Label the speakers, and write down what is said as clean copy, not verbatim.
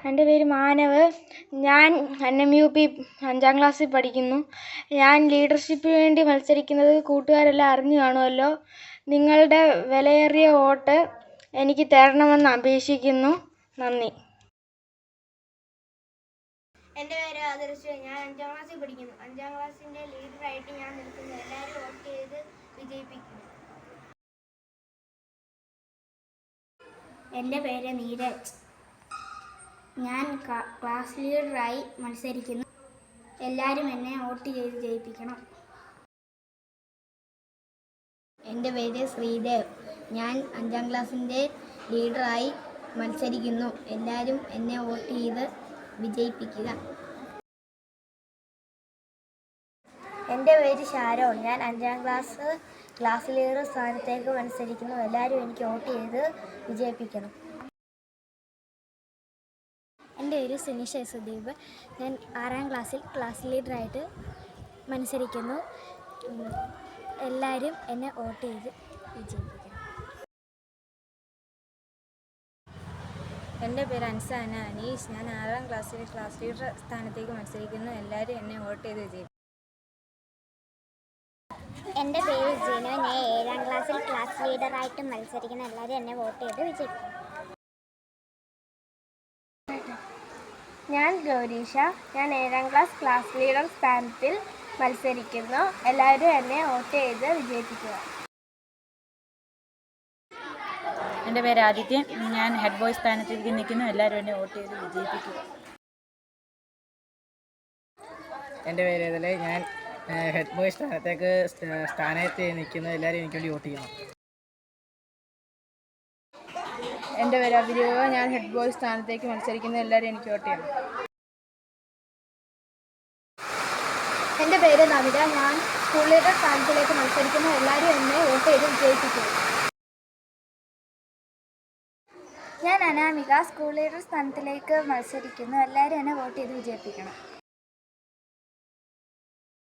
Speaker 1: എൻ്റെ പേര് മാനവ്. ഞാൻ NMUP 5ാം ക്ലാസ്സിൽ പഠിക്കുന്നു. ഞാൻ ലീഡർഷിപ്പിന് വേണ്ടി മത്സരിക്കുന്നത് കൂട്ടുകാരെല്ലാം അറിഞ്ഞു കാണുമല്ലോ. നിങ്ങളുടെ വിലയേറിയ വോട്ട് എനിക്ക് തരണമെന്ന് അപേക്ഷിക്കുന്നു. നന്ദി.
Speaker 2: എൻ്റെ പേര് ആദർശ്. ഞാൻ 5ാം ക്ലാസ്സിൽ പഠിക്കുന്നു. 5ാം ക്ലാസ്സിൻ്റെ ലീഡറായിട്ട് ഞാൻ നിൽക്കുന്നു. എല്ലാവരും വോട്ട് ചെയ്ത് വിജയിപ്പിക്കുന്നു. എൻ്റെ പേര് നീരജ്. ഞാൻ ക്ലാസ് ലീഡറായി മത്സരിക്കുന്നു. എല്ലാവരും എന്നെ വോട്ട് ചെയ്ത് ജയിപ്പിക്കണം. എൻ്റെ പേര് ശ്രീദേവ്. ഞാൻ 5ാം ക്ലാസ്സിൻ്റെ ലീഡറായി മത്സരിക്കുന്നു. എല്ലാവരും എന്നെ വോട്ട് ചെയ്ത് വിജയിപ്പിക്കുക. എൻ്റെ പേര് ഷാരോൺ. ഞാൻ 5ാം ക്ലാസ് ലീഡർ സ്ഥാനത്തേക്ക് മത്സരിക്കുന്നു. എല്ലാവരും എനിക്ക് വോട്ട് ചെയ്ത് വിജയിപ്പിക്കണം. എൻ്റെ പേര് സുനിഷ സുദീപ്. ഞാൻ 6ാം ക്ലാസ്സിൽ ക്ലാസ് ലീഡറായിട്ട് മത്സരിക്കുന്നു. എല്ലാവരും എന്നെ വോട്ട് ചെയ്ത് വിജയിപ്പിക്കണം.
Speaker 3: എൻ്റെ പേര് അൻസാന അനീഷ്. ഞാൻ 6ാം ക്ലാസ്സിൽ ക്ലാസ് ലീഡർ സ്ഥാനത്തേക്ക് മത്സരിക്കുന്നു. എല്ലാവരും എന്നെ വോട്ട് ചെയ്ത് വിജയിപ്പിക്കും.
Speaker 2: എൻ്റെ പേര് ജിനോ. ഞാൻ 7ാം ക്ലാസ്സിൽ ക്ലാസ് ലീഡറായിട്ട് മത്സരിക്കുന്നു. എല്ലാവരും എന്നെ വോട്ട് ചെയ്ത് വിജയിപ്പിക്കും.
Speaker 1: ഞാൻ ഗൗരീഷ. ഞാൻ 7ാം ക്ലാസ് ലീഡർ സ്ഥാനത്തിൽ മത്സരിക്കുന്നു. എല്ലാവരും എന്നെ വോട്ട് ചെയ്ത് വിജയിപ്പിക്കുക.
Speaker 3: എൻ്റെ പേര് ആദിത്യൻ. ഞാൻ ഹെഡ് ബോയ് സ്ഥാനത്തേക്ക് നിൽക്കുന്നു. എല്ലാവരും എന്നെ വോട്ട് ചെയ്ത് വിജയിപ്പിക്കുക.
Speaker 4: എൻ്റെ പേര് ഇതിൽ. ഞാൻ ഹെഡ് ബോയ് സ്ഥാനത്ത് നിൽക്കുന്നു. എല്ലാവരും എനിക്ക് വേണ്ടി വോട്ട് ചെയ്യണം.
Speaker 5: എൻ്റെ പേര് അഭിരൂപ. ഞാൻ ഹെഡ് ബോയ് സ്ഥാനത്തേക്ക് മത്സരിക്കുന്നു. എല്ലാവരും എനിക്ക് വോട്ട് ചെയ്യണം.
Speaker 2: എൻ്റെ പേര് നവിത. ഞാൻ സ്കൂൾ ലീഡർ സ്ഥാനത്തിലേക്ക് മത്സരിക്കുന്നു. എല്ലാവരും എന്നെ വോട്ട് ചെയ്ത് വിജയിപ്പിക്കും. ഞാൻ അനാമിക. സ്കൂൾ ലീഡർ സ്ഥാനത്തിലേക്ക് മത്സരിക്കുന്നു. എല്ലാവരും എന്നെ വോട്ട് ചെയ്ത് വിജയിപ്പിക്കണം.